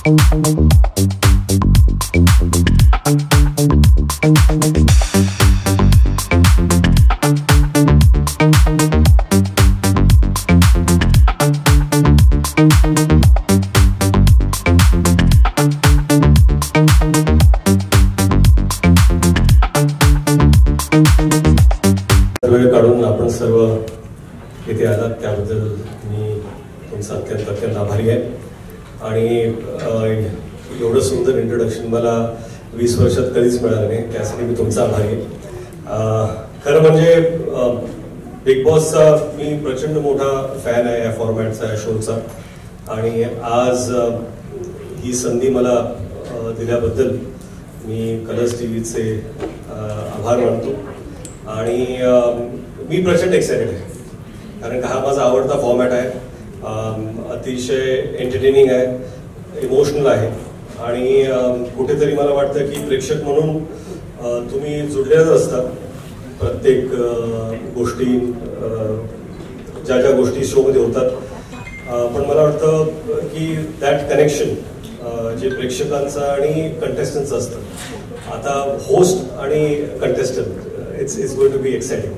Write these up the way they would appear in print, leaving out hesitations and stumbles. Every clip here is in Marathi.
वेळ काढून आपण सर्व इथे आलात त्याबद्दल मी तुमचा अत्यंत आभारी आहे. आणि एवढं सुंदर इंट्रोडक्शन मला 20 वर्षात कधीच मिळालं नाही, त्यासाठी मी तुमचा आभारी आहे. खरं म्हणजे बिग बॉसचा मी प्रचंड मोठा फॅन आहे, या फॉर्मॅटचा, या शोचा. आणि आज ही संधी मला दिल्याबद्दल मी कलर्स टीव्हीचे आभार मानतो. आणि मी प्रचंड एक्सायटेड आहे, कारण का हा माझा आवडता फॉर्मॅट आहे. अतिशय एंटरटेनिंग आहे, इमोशनल आहे. आणि कुठेतरी मला वाटतं की प्रेक्षक म्हणून तुम्ही जुळलेच असतात. प्रत्येक गोष्टी, ज्या गोष्टी शोमध्ये होतात, पण मला वाटतं की दॅट कनेक्शन जे प्रेक्षकांचं आणि कंटेस्टंटचं असतं. आता होस्ट आणि contestant, it's going to be exciting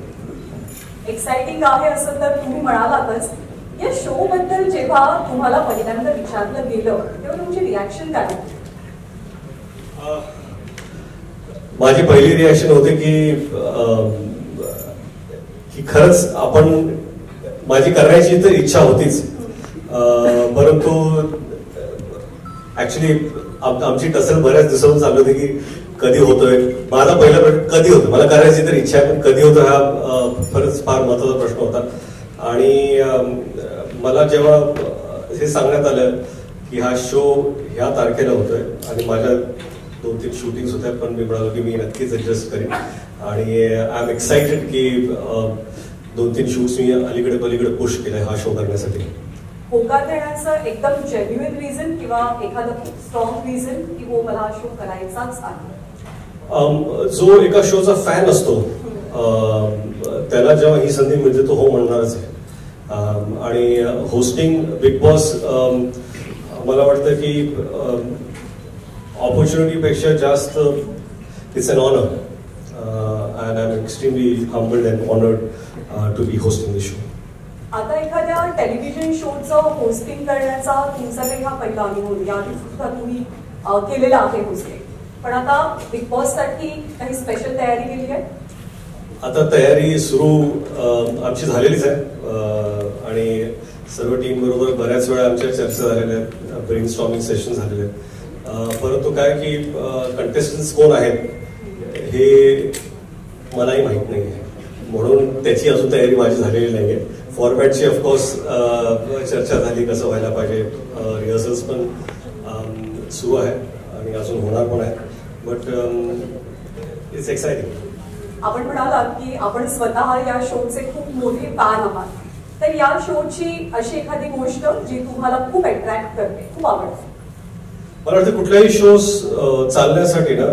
आहे असं तर तुम्ही म्हणालातच. या शो बद्दल जेव्हा तुम्हाला पहिल्यांदा विचारलं गेलं तेव्हा तुमची रिॲक्शन काय होती? माझी पहिली रिॲक्शन होते की खरंच आपण, माझी करण्याची तर इच्छा होतीच, परंतु ऍक्च्युली आमची टसल बऱ्याच दिवसांपासून चालू होती की कधी होतोय. माझा पहिला प्रश्न कधी होतो, मला करायची तर इच्छा आहे, पण कधी होतो हा खरंच फार महत्वाचा प्रश्न होता. आणि मला जेव्हा हे सांगण्यात आलं की हा शो ह्या तारखेला होतोय आणि माझ्या 2-3 शूटिंग्स होत्या, पण मी म्हणालो की मी नक्कीच ऍडजस्ट करेन. आणि आय एम एक्साइटेड की 2-3 शूट्स मी अलीकडे पलीकडे पुश केलंय हा शो करण्यासाठी. होकार देण्याचं एकदम जेन्युइन रिझन किंवा एखादं स्ट्रॉंग रिझन की हो मला हा शो करायचाच आहे? जो एका शोचा फॅन असतो त्याला जेव्हा ही संधी मिळते तो हो म्हणणारच आहे. आणि होस्टिंग बिग बॉस मला वाटतं की ऑपॉर्च्युनिटीपेक्षा जास्त it's an honour. And I am extremely humbled and honoured to be hosting the show. आता एखाद्या टेलिव्हिजन शोचं होस्टिंग करण्याचा तुमचा काही हा पहिला अनुभव, याआधी सुद्धा तुम्ही केलेला आहे होस्टिंग, पण आता बिग बॉस साठी काही स्पेशल तयारी केली आहे? आता तयारी सुरू आमची झालेलीच आहे. आणि सर्व टीम बरोबर बऱ्याच वेळा आमच्या चर्चा झालेल्या आहेत, ब्रेनस्टॉर्मिंग सेशन झालेले आहेत. परंतु काय की कंटेस्टंट्स कोण आहेत हे मलाही माहीत नाही आहे, म्हणून त्याची अजून तयारी माझी झालेली नाही आहे. फॉर्मॅटची ऑफकोर्स चर्चा झाली, कसं व्हायला पाहिजे, रिहर्सल्स पण सुरू आहे आणि अजून होणार पण आहे. But it's exciting. आपण म्हणालात की आपण स्वतः या शोचे खूप मोठे फॅन आहात, तर या शोची अशी एखादी गोष्ट जी तुम्हाला खूप अट्रॅक्ट करते, खूप आवडते? मला वाटतं कुठल्याही शोज चालण्यासाठी ना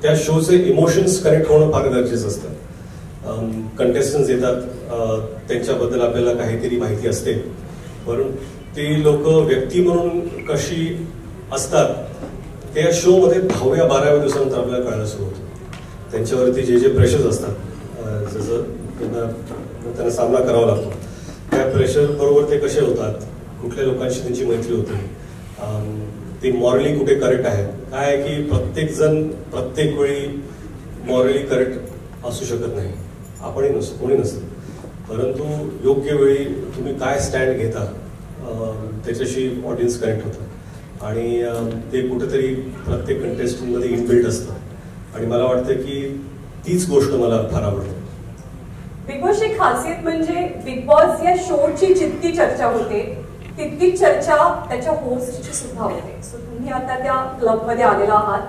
त्या शोचे इमोशन्स कनेक्ट होणं फार गरजेचं असतं. कंटेस्टंट्स येतात, त्यांच्याबद्दल आपल्याला काहीतरी माहिती असते, पण ती लोक व्यक्ती म्हणून कशी असतात त्या शो मध्ये 10व्या-12व्या दिवसानंतर आपल्याला कळायला सुरू होतं. त्यांच्यावरती जे प्रेशर्स असतात, जसं त्यांना सामना करावा लागतो, त्या प्रेशर बरोबर ते कसे होतात, कुठल्या लोकांशी त्यांची मैत्री होते, ते मॉरली कुठे करेक्ट आहेत. काय आहे की प्रत्येक जण प्रत्येक वेळी मॉरली करेक्ट असू शकत नाही, आपणही नसतो, कोणी नसतं. परंतु योग्य वेळी तुम्ही काय स्टँड घेता त्याच्याशी ऑडियन्स कनेक्ट होतं. आणि ते कुठेतरी प्रत्येक कंटेस्टंटमध्ये इनबिल्ट असतं. आणि मला वाटतं की तीच गोष्ट मला फार आवडते. बिग बॉसची खासियत म्हणजे बिग बॉस या शोची जितकी चर्चा होते तितकीच चर्चा त्याच्या होस्टची सुद्धा होते. सो तुम्ही आता त्या क्लबमध्ये आलेला आहात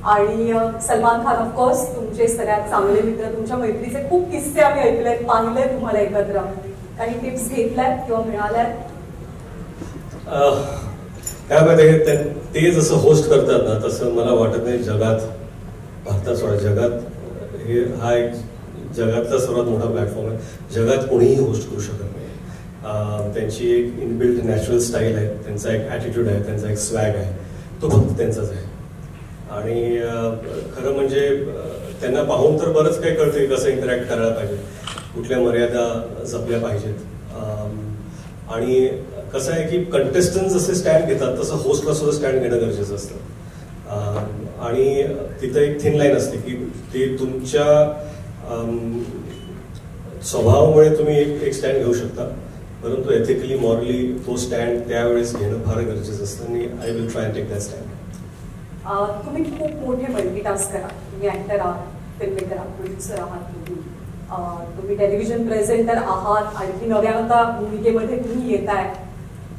आणि सलमान खान ऑफकोर्स तुमचे सगळ्यात चांगले मित्र, तुमच्या मैत्रीचे खूप किस्से आम्ही ऐकलेत, पाहिले तुम्हाला एकत्र, काही टिप्स घेतल्यात किंवा मिळाल्यात? त्यामध्ये ते जसं होस्ट करतात ना तसं मला वाटत नाही जगात, भारतात सोडा, जगात हा एक जगातला सर्वात मोठा प्लॅटफॉर्म आहे. जगात कोणीही होस्ट करू शकत नाही. त्यांची एक इनबिल्ट नॅचरल स्टाईल आहे, त्यांचा एक ॲटिट्यूड आहे, त्यांचा एक स्वॅग आहे, तो फक्त त्यांचाच आहे. आणि खरं म्हणजे त्यांना पाहून तर बरंच काही कळतं की कसं इंटरॅक्ट करायला पाहिजे, कुठल्या मर्यादा जपल्या पाहिजेत. आणि कसं आहे की कंटेस्टंट जसे स्टँड घेतात तसं होस्टला सुद्धा स्टँड घेणं गरजेचं असतं. आणि तिथं एक थिन लाईन असते की ती तुमच्या स्वभावामुळे तुम्ही एक स्टँड घेऊ शकता, परंतु एथिकली मॉरली तो स्टँड त्यावेळेस घेणं फार गरजेचं असतं. आणि I will try take that stand. तुम्ही खूप मोठे मल्टीटास्क करा. तुम्ही ऍक्टर आहात, फिल्म मेकर आहात, प्रोड्युसर आहात, तुम्ही टेलिव्हिजन प्रेझेंटर आहात, आणखी नव्या भूमिकेमध्ये तुम्ही येताय,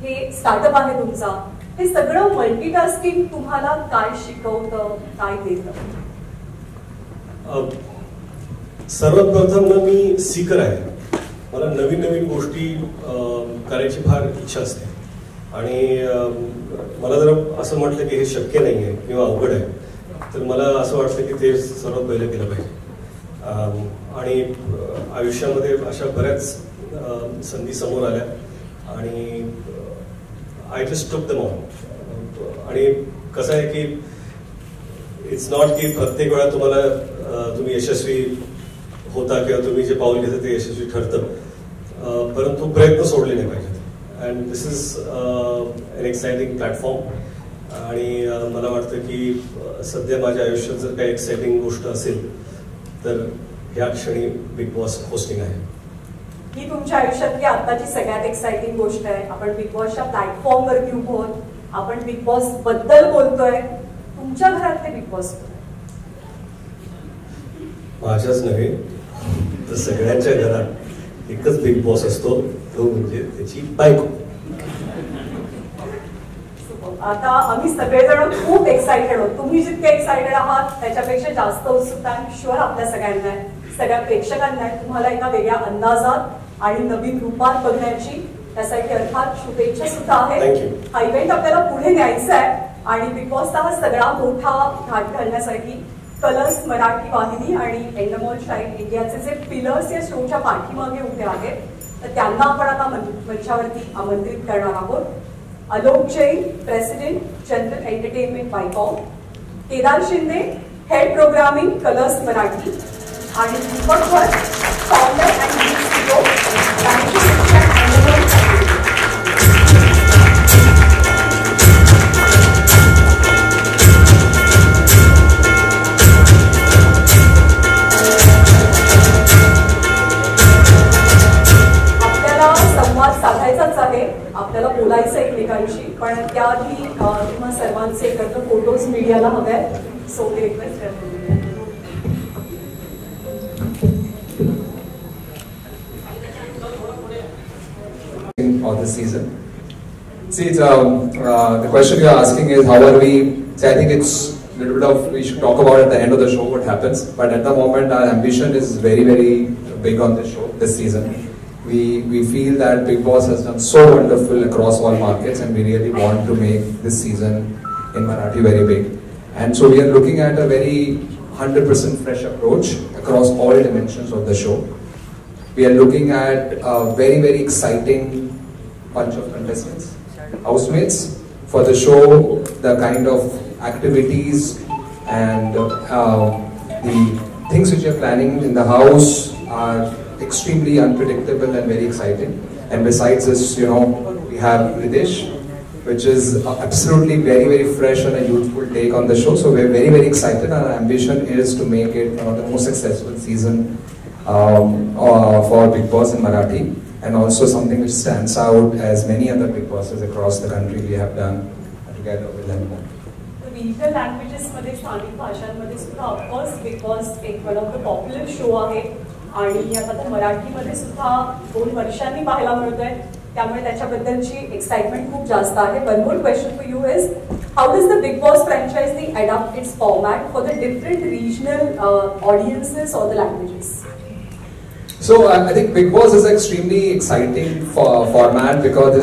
हे स्टार्टअप आहे तुमचा. हे सगळं मल्टीटास्किंग तुम्हाला काय शिकवतं, काय देतं? सर्वात प्रथम ना मी सीकर आहे. मला नवीन नवीन गोष्टी करायची फार इच्छा असते. आणि मला जर असं म्हटलं की हे शक्य नाही आहे किंवा अवघड आहे, तर मला असं वाटतं की ते सर्वात पहिलं केलं पाहिजे. आणि आयुष्यामध्ये अशा बऱ्याच संधी समोर आल्या आणि I just took them on. आणि कसं आहे की इट्स नॉट की प्रत्येक वेळा तुम्ही यशस्वी होता किंवा तुम्ही जे पाऊल घेता ते यशस्वी ठरतं, परंतु प्रयत्न सोडले नाही पाहिजेत. And this is an exciting platform. आणि मला वाटतं की सध्या माझ्या आयुष्यात जर काही एक्साइटिंग गोष्ट असेल तर या क्षणी बिग बॉस होस्टिंग आहे. ही तुमच्या आयुष्यातली आताची सगळ्यात एक्साइटिंग गोष्ट आहे. आपण बिग बॉसच्या प्लॅटफॉर्मवरती उभो आहोत, आपण बिग बॉस बद्दल बोलतोय. तुमच्या घरातले बिग बॉस माझ्याच नव्हे तर सगळ्यांच्या घरात एकच बिग बॉस असतो, तो म्हणजे त्याची बायको. आता आम्ही सगळेजण खूप एक्साइटेड आहोत. तुम्ही जितके एक्साइटेड आहात त्याच्यापेक्षा जास्त उत्सुकता शुअर आपल्या सगळ्यांना आहे, सगळ्या प्रेक्षकांना आहे. तुम्हाला एका वेगळ्या अंदाजात आणि नवीन रूपात बघण्याची त्यासाठी अर्थात शुभेच्छा सुद्धा आहे. हा इव्हेंट आपल्याला पुढे न्यायचा आहे आणि बिग बॉसचा हा सगळा मोठा घाट घालण्यासाठी कलर्स मराठी वाहिनी आणि एंडमॉल शाईन इंडियाचे जे पिलर्स या शोच्या पाठीमागे उभे आहेत, तर त्यांना आपण आता मंचावरती आमंत्रित करणार आहोत. Alok Jain, president general entertainment Viacom, Kedar Shinde, head programming Colors Marathi, आणि Deepak Bhat, founder and CEO, Banijay शिक्षण एंडमॉल शाईन. आपल्याला बोलायचं एकमेकांशी, पण त्याआधी तुम्हा सर्वांचे एकत्र फोटोज मीडियाला हवे आहेत. सो मी रिक्वेस्ट करते of this season. See, the question you are asking is how are we? See, I think it's a little bit of, we should talk about at the end of the show what happens. But at the moment, our ambition is very, very big on this show, this season. We feel that Big Boss has done so wonderful across all markets, and we really want to make this season in Marathi very big. And so we are looking at a very 100% fresh approach across all dimensions of the show. We are looking at a very, very exciting bunch of contestants, housemates for the show. The kind of activities and the things which we are planning in the house are extremely unpredictable and very exciting. And besides this, you know, we have Ridesh, which is absolutely very, very fresh and a youthful take on the show. So we're very, very excited. Our ambition is to make it one of the most successful season for Big Boss in Marathi, and also something which stands out as many other Big Bosses across the country we have done together with them. Regional languages मध्ये, स्थानिक भाषांमध्ये सुद्धा ऑफकोर्स बिग बॉस एक one of the popular show आहे. आणि आता तर मराठीमध्ये सुद्धा 2 वर्षांनी पाहायला मिळतोय, त्यामुळे त्याच्याबद्दलची एक्साइटमेंट खूप जास्त आहे. One more question for you is, how does the big boss franchise adopt it's format for the different regional audiences or the languages? So I think Big Boss is an extremely exciting format because